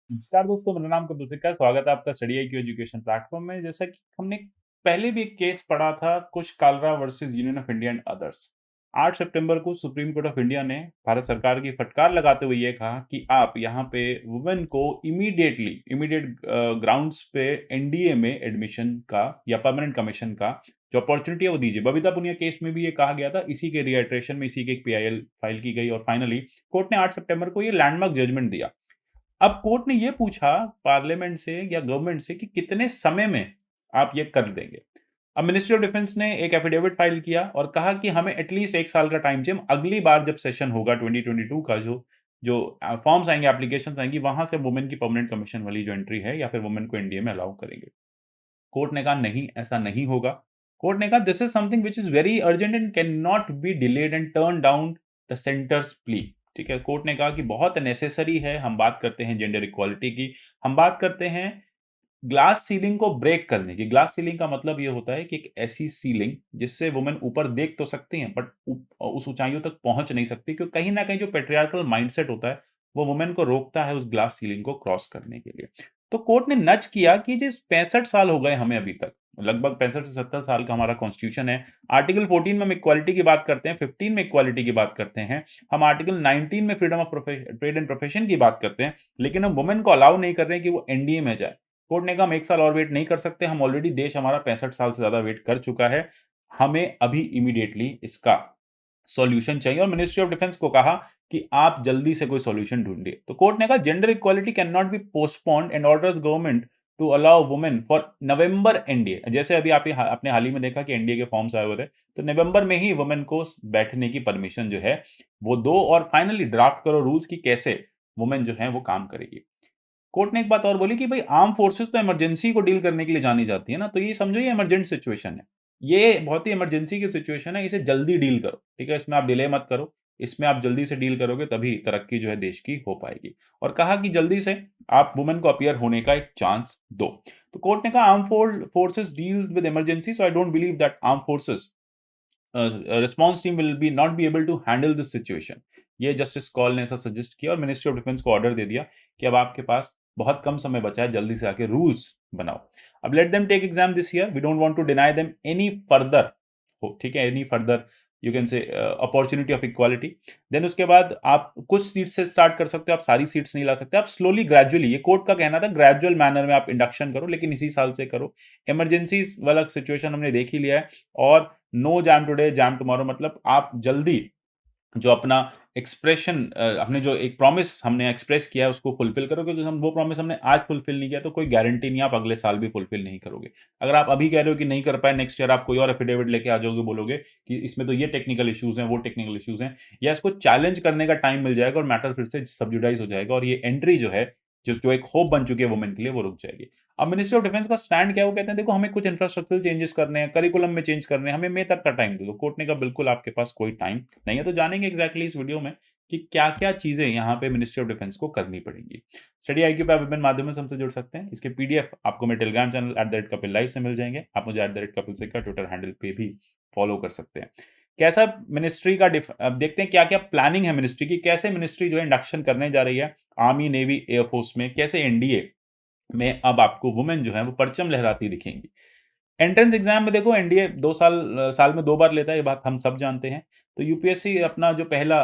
नमस्कार दोस्तों, मेरा नाम कपिल सिक्का है। स्वागत है आपका study I Q education platform में। जैसा कि हमने पहले भी एक केस पढ़ा था, Kush Kalra versus Union of India and others. 8 सितंबर को सुप्रीम कोर्ट ऑफ इंडिया ने भारत सरकार की फटकार लगाते हुए ये कहा कि आप यहाँ पे वुमेन को इमीडिएट ग्राउंड्स पे एनडीए में एडमिशन का या परमानेंट कमीशन का जो अपॉर्चुनिटी है वो दीजिए। बबीता पुनिया केस में भी ये कहा गया था, इसी के रिएट्रेशन में इसी के एक पीआईएल फाइल की गई और फाइनली कोर्ट ने 8 सितंबर को ये लैंडमार्क जजमेंट दिया। अब कोर्ट ने ये पूछा पार्लियामेंट से या गवर्नमेंट से कि कितने समय में आप ये कर देंगे। अब मिनिस्ट्री ऑफ डिफेंस ने एक एफिडेविट फाइल किया और कहा कि हमें एटलीस्ट 1 साल का टाइम चाहिए। हम अगली बार जब सेशन होगा 2022 का जो जो फॉर्म्स आएँगे, एप्लीकेशंस आएँगी, वहाँ से वुमेन की परमानेंट कमीशन वाली जो एंट्री है या फिर वुमेन को एनडीए में अलाउ करेंगे। कोर्ट ने कहा नहीं, ऐसा नहीं होगा। कोर्ट ने कहा this is something which is very urgent and can not be delayed and turn down the centres plea. ठीक है, कोर्ट ने कहा कि बहुत नेसेसरी है। हम बात करते हैं जेंडर इक्वालिटी की, हम बात करते हैं ग्लास सीलिंग को ब्रेक करने की। ग्लास सीलिंग का मतलब ये होता है कि एक ऐसी सीलिंग जिससे वुमेन ऊपर देख तो सकती हैं बट उस ऊंचाइयों तक पहुंच नहीं सकती, क्योंकि कहीं ना कहीं जो पेट्रियार्कल माइंडसेट होता है वो वुमेन को रोकता है उस ग्लास सीलिंग को क्रॉस करने के लिए। तो कोर्ट ने नच किया कि जिस 65 साल हो गए हमें अभी तक, लगभग 65 से 70 साल का हमारा कॉन्स्टिट्यूशन है। आर्टिकल 14 में हम इक्वालिटी की बात करते हैं, 15 में इक्वालिटी की बात करते हैं, हम आर्टिकल 19 में freedom of trade and profession की बात करते हैं, लेकिन हम वुमेन को अलाउ नहीं कर रहे हैं कि वो एनडीए में जाए। कोर्ट ने कहा हम 1 साल और वेट नहीं कर सकते, हम ऑलरेडी देश हमारा 65 साल से ज़्यादा वेट कर चुका है, हमें अभी इमीडिएटली इसका सॉल्यूशन चाहिए और मिनिस्ट्री ऑफ डिफेंस को कहा कि आप जल्दी से कोई सॉल्यूशन ढूँढिए। तो कोर्ट ने कहा gender equality can not be postponed and orders government to allow women for November NDA. जैसे अभी आपने हाल ही में देखा कि एनडीए के फॉर्म्स आए हुए थे, तो नवंबर में ही वुमेन को बैठने की परमिशन जो है वो दो और फाइनली ड्राफ्ट करो रूल्स की कैसे वुमेन जो है वो काम करेगी। कोर्ट ने एक बात और बोली कि भाई आर्म फोर्सेस तो इमरजेंसी को डील करने के लिए जानी जाती है ना, तो ये समझो ये इमरजेंट सिचुएशन है। ये बहुत ही इमरजेंसी की सिचुएशन है, इसे जल्दी डील करो। ठीक है, इसमें आप डिले मत करो। इसमें आप जल्दी से डील करोगे तभी तरक्की जो है देश की हो पाएगी। और कहा कि जल्दी से आप वुमेन को अपीयर होने का एक चांस दो। तो कोर्ट ने कहा arm forces deal with emergency, so I don't believe that arm forces response team will be not be able to handle this situation. ये जस्टिस कॉल ने ऐसा सजेस्ट किया और मिनिस्ट्री ऑफ डिफेंस को ऑर्डर दे दिया कि अब आपके पास बहुत कम समय बचा है, जल्दी से आके रूल्स बनाओ। अब let them take exam this year, we don't want to deny them any further. हो ठीक है, any further you can say opportunity of equality. Then उसके बाद आप कुछ सीट से स्टार्ट कर सकते हो, आप सारी सीट्स नहीं ला सकते, आप स्लोली ग्रेजुअली, ये कोर्ट का कहना था, ग्रेजुअल मैनर में आप इंडक्शन करो, लेकिन इसी साल से करो। इमरजेंसी वाला सिचुएशन हमने देख ही लिया है। और no jam today jam tomorrow, मतलब आप जल्दी जो अपना एक्सप्रेशन हमने जो एक प्रॉमिस हमने एक्सप्रेस किया है उसको फुलफिल करो, क्योंकि हम वो प्रॉमिस हमने आज फुलफिल नहीं किया तो कोई गारंटी नहीं आप अगले साल भी फुलफिल नहीं करोगे। अगर आप अभी कह रहे हो कि नहीं कर पाए, नेक्स्ट ईयर आप कोई और एफिडेविट लेके आ जाओगे, बोलोगे कि इसमें तो ये टेक्निकल इश्यूज हैं, वो टेक्निकल इश्यूज हैं, या इसको चैलेंज करने का टाइम मिल जाएगा और मैटर फिर से सब्जुडाइज हो जाएगा और ये एंट्री जो है, जो जो एक होप बन चुकी है वुमेन के लिए, वो रुक जाएगी। अब मिनिस्ट्री ऑफ डिफेंस का स्टैंड क्या है? वो कहते हैं देखो हमें कुछ इंफ्रास्ट्रक्चरल चेंजेस करने हैं, करिकुलम में चेंज करने हैं, हमें मई तक का टाइम दे दो। कोर्ट ने कहा बिल्कुल आपके पास कोई टाइम नहीं है। तो जानेंगे एग्जैक्टली इस वीडियो में कि क्या-क्या चीजें यहाँ पे मिनिस्ट्री ऑफ डिफेंस को करनी पड़ेंगी। स्टडी आईक्यू पे आप विभिन्न माध्यमों से हमसे जुड़ सकते हैं। इसके पीडीएफ आपको मेरे टेलीग्राम चैनल @कपिल लाइव से मिल जाएंगे। आप मुझे @कपिल सिक्का ट्विटर हैंडल पे भी फॉलो कर सकते हैं। कैसा मिनिस्ट्री का अब देखते हैं क्या-क्या प्लानिंग है मिनिस्ट्री की, कैसे मिनिस्ट्री जो है इंडक्शन करने जा रही है आर्मी, नेवी, एयरफोर्स में, कैसे एनडीए में अब आपको वुमेन जो है वो परचम लहराती दिखेंगी। एंट्रेंस एग्जाम में देखो एनडीए 2 साल में 2 बार लेता है, ये बात हम सब जानते हैं। तो यूपीएससी अपना जो पहला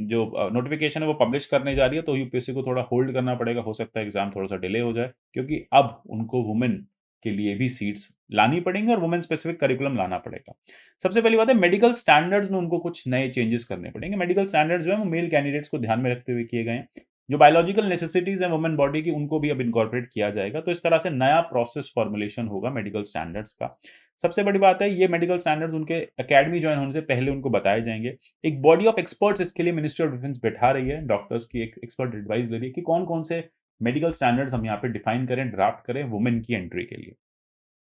जो नोटिफिकेशन है वो पब्लिश करने जा रही है, तो यूपीएससी को थोड़ा होल्ड करना पड़ेगा। हो सकता है एग्जाम थोड़ा-सा डिले हो जाए, क्योंकि अब उनको वुमेन के लिए भी सीट्स लानी पड़ेंगी और वुमेन स्पेसिफिक करिकुलम लाना पड़ेगा। सबसे पहली बात है मेडिकल स्टैंडर्ड्स में उनको कुछ नए चेंजेस करने पड़ेंगे। मेडिकल स्टैंडर्ड्स जो है वो मेल कैंडिडेट्स को ध्यान में रखते हुए किए गए हैं। जो बायोलॉजिकल नेसेसिटीज़ हैं वुमेन बॉडी की, उनको भी अब इनकॉर्पोरेट किया जाएगा। तो इस तरह से नया प्रोसेस फॉर्मुलेशन होगा मेडिकल स्टैंडर्ड्स का। सबसे बड़ी बात है ये मेडिकल स्टैंडर्ड्स उनके एकेडमी जॉइन होने से पहले उनको बताए जाएँगे। एक बॉडी ऑफ एक्सपर्ट्स इसके लिए मिनिस्ट्री ऑफ डिफेंस बैठा रही है, डॉक्टर्स की एक एक्सपर्ट एडवाइस ले रही है कि कौन-कौन से मेडिकल स्टैंडर्ड्स हम यहाँ पे डिफाइन करें, ड्राफ्ट करें वुमेन की एंट्री के लिए।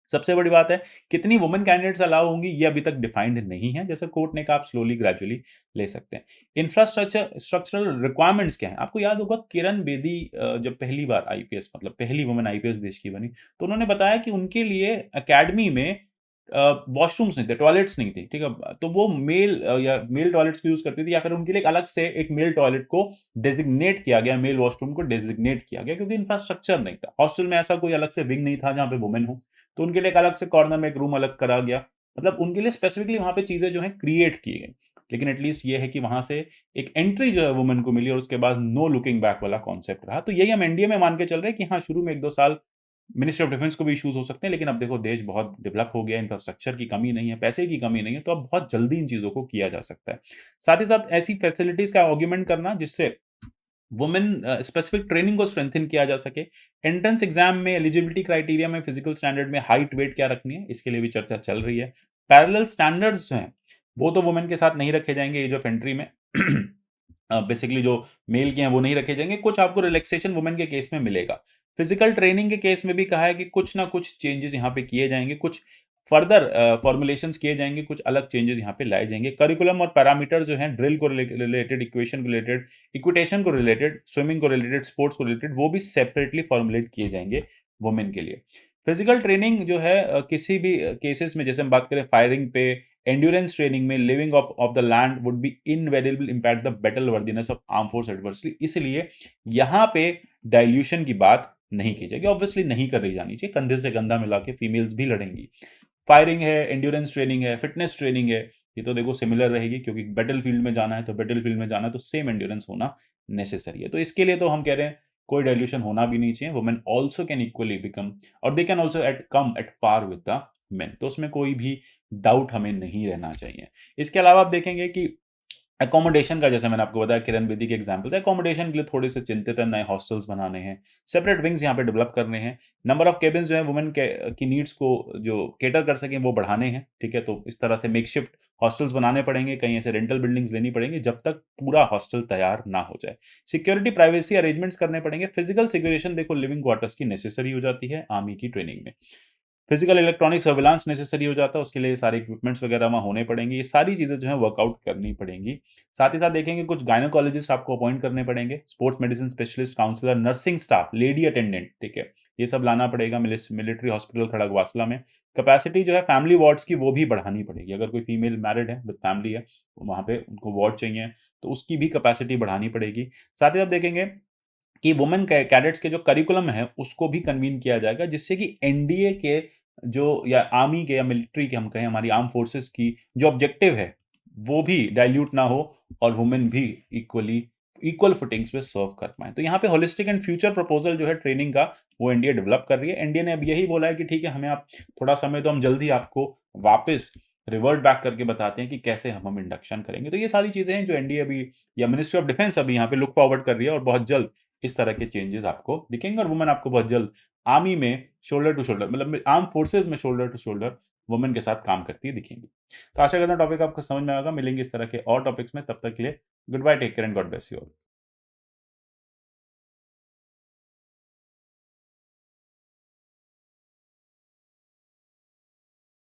सबसे बड़ी बात है, कितनी वुमेन कैंडिडेट्स अलाउ होंगी ये अभी तक डिफाइंड नहीं है। जैसे कोर्ट ने कहा आप स्लोली ग्रेजुअली ले सकते हैं। स्ट्रक्चरल रिक्वायरमेंट्स क्या है? आपको याद होगा किरण बेदी जब पहली बार आईपीएस, मतलब पहली वुमेन आईपीएस देश की बनी, तो उन्होंने बताया कि उनके लिए एकेडमी में वॉशरूम्स नहीं थे, टॉयलेट्स नहीं थी, ठीक है? तो वो या मेल टॉयलेट्स को यूज़ करती थी या फिर उनके लिए एक अलग से एक मेल टॉयलेट को डेज़िग्नेट किया गया, मेल वॉशरूम को डेज़िग्नेट किया गया क्योंकि इंफ्रास्ट्रक्चर नहीं था। हॉस्टल में ऐसा कोई अलग से विंग नहीं था जहाँ पे वुमेन हो, तो उनके लिए एक अलग से कॉर्नर में एक रूम अलग करा गया। मतलब उनके लिए स्पेसिफिकली वहाँ पे चीज़ें जो हैं क्रिएट की गई। लेकिन एट लीस्ट ये है कि वहाँ से एक एंट्री जो है वुमेन को मिली और उसके बाद नो लुकिंग बैक वाला कॉन्सेप्ट रहा। तो यही हम एनडीए में मान के चल रहे हैं कि हाँ, शुरू में 1-2 साल मिनिस्ट्री ऑफ डिफेंस को भी इश्यूज हो सकते हैं, लेकिन अब देखो देश बहुत डेवलप हो गया है, इंफ्रास्ट्रक्चर की कमी नहीं है, पैसे की कमी नहीं है, तो अब बहुत जल्दी इन चीज़ों को किया जा सकता है। साथ ही साथ ऐसी फैसिलिटीज़ का ऑगमेंट करना जिससे वुमेन स्पेसिफिक ट्रेनिंग को स्ट्रेंथन किया जा सके। एंट्रेंस एग्जाम में एलिजिबिलिटी क्राइटेरिया में फिजिकल स्टैंडर्ड में हाइट, वेट क्या रखनी है, इसके लिए भी चर्चा चल रही है। पैरेलल स्टैंडर्ड्स हैं, वो तो वुमेन के साथ नहीं रखे जाएँगे एज ऑफ एंट्री में। बेसिकली जो मेल के हैं वो नहीं रखे जाएँगे, कुछ आपको रिलैक्सेशन वुमेन के केस में मिलेगा। फिजिकल ट्रेनिंग के केस में भी कहा है कि कुछ ना कुछ चेंजेस यहाँ पे किए जाएँगे, कुछ फर्दर फॉर्मुलेशंस किए जाएँगे, कुछ अलग चेंजेस यहाँ पे लाए जाएँगे। करिकुलम और पैरामीटर जो हैं ड्रिल को रिलेटेड, इक्वेशन को रिलेटेड, इक्विटेशन को रिलेटेड, स्विमिंग को रिलेटेड, स्पोर्ट्स को रिलेटेड वो भी सेपरेटली फॉर्मुलेट किए जाएँगे वुमेन के लिए। फिजिकल ट्रेनिंग जो है किसी भी केसेस में जैसे हम बात करें फायरिंग पे, एंड्योरेंस ट्रेनिंग में, living of the land would be invariable impact the battle worthiness of arm force adversely. इसलिए यहाँ पे डाइल्यूशन की बात नहीं की जाएगी, ऑब्वियसली नहीं करी जानी चाहिए, कंधे से कंधा मिला के फीमेल्स भी लड़ेंगी। फायरिंग है, एंड्योरेंस ट्रेनिंग है, फिटनेस ट्रेनिंग है, ये तो देखो सिमिलर रहेगी क्योंकि बैटलफील्ड में जाना है तो बैटलफील्ड में जाना है तो सेम एंड्योरेंस होना नेसेसरी है। तो इसके लिए तो हम कह रहे हैं कोई डाइल्यूशन होना भी नहीं चाहिए। Women also can equally become और they can also come at par with the men. तो उसमें कोई भी डाउट हमें नहीं रहना चाहिए। इसके अलावा आप देखेंगे कि अकोमोडेशन का जैसे मैंने आपको बताया किरण बेदी के एग्जांपल है, अकोमोडेशन के लिए थोड़े से चिंतित हैं, नए हॉस्टल्स बनाने हैं, सेपरेट विंग्स यहाँ पे डेवलप करने हैं, नंबर ऑफ केबिन्स जो है वुमेन के की नीड्स को जो कैटर कर सकें वो बढ़ाने हैं, ठीक है? तो इस तरह से मेकशिफ्ट हॉस्टल्स बनाने पड़ेंगे, कहीं ऐसे रेंटल बिल्डिंग्स लेनी पड़ेंगी जब तक पूरा हॉस्टल तैयार ना हो जाए। सिक्योरिटी प्राइवेसी अरेंजमेंट्स करने पड़ेंगे, फिजिकल सिक्योरेशन देखो लिविंग क्वार्टर्स की नेसेसरी हो जाती है आर्मी की ट्रेनिंग में। फिजिकल इलेक्ट्रॉनिक सर्विलांस नेसेसरी हो जाता है, उसके लिए सारे इक्विपमेंट्स वगैरह वहाँ होने पड़ेंगे। ये सारी चीज़ें जो हैं वर्कआउट करनी पड़ेंगी। साथ ही साथ देखेंगे कुछ गायनोकोलॉजिस्ट आपको अपॉइंट करने पड़ेंगे, sports medicine specialist, counsellor, nursing staff, lady attendant, ठीक है? ये सब लाना पड़ेगा मिलिट्री हॉस्पिटल खड़गवासला में। कैपेसिटी जो है फैमिली वार्ड्स की वो भी बढ़ानी पड़ेगी। अगर कोई फीमेल मैरिड है विद फैमिली है, तो वहाँ पे उनको वार्ड चाहिए, तो उसकी भी कैपेसिटी बढ़ानी पड़ेगी। साथ ही साथ देखेंगे कि वुमेन कैडेट्स के जो करिकुलम है उसको भी कन्वीन किया जाएगा जिससे कि एनडीए के जो या आर्मी के या मिलिट्री के हम कहें हमारी आर्म फोर्सेस की जो ऑब्जेक्टिव है वो भी डाइल्यूट ना हो और वुमेन भी इक्वली इक्वल फुटिंग्स पे सर्व कर पाए। तो यहाँ पे होलिस्टिक एंड फ्यूचर प्रपोजल जो है ट्रेनिंग का वो एनडीए डेवलप कर रही है। एनडीए ने अब यही बोला है कि ठीक है हमें आप थोड़ा समय तो हम जल्दी आपको वापस रिवर्ट बैक करके बताते हैं कि कैसे हम इंडक्शन करेंगे। तो ये सारी चीजें हैं जो एनडीए अभी या मिनिस्ट्री ऑफ डिफेंस अभी यहाँ पे लुक फॉरवर्ड कर रही है और बहुत जल्द इस तरह के चेंजेस आपको दिखेंगे और वुमेन आपको बहुत जल्द आर्मी में शोल्डर टू शोल्डर मतलब आर्म फोर्सेस में शोल्डर टू शोल्डर वुमेन के साथ काम करती है दिखेंगी। तो आशा करता हूँ टॉपिक आपको समझ में आएगा। मिलेंगे इस तरह के और टॉपिक्स में, तब तक के लिए good bye, take care and God bless you all.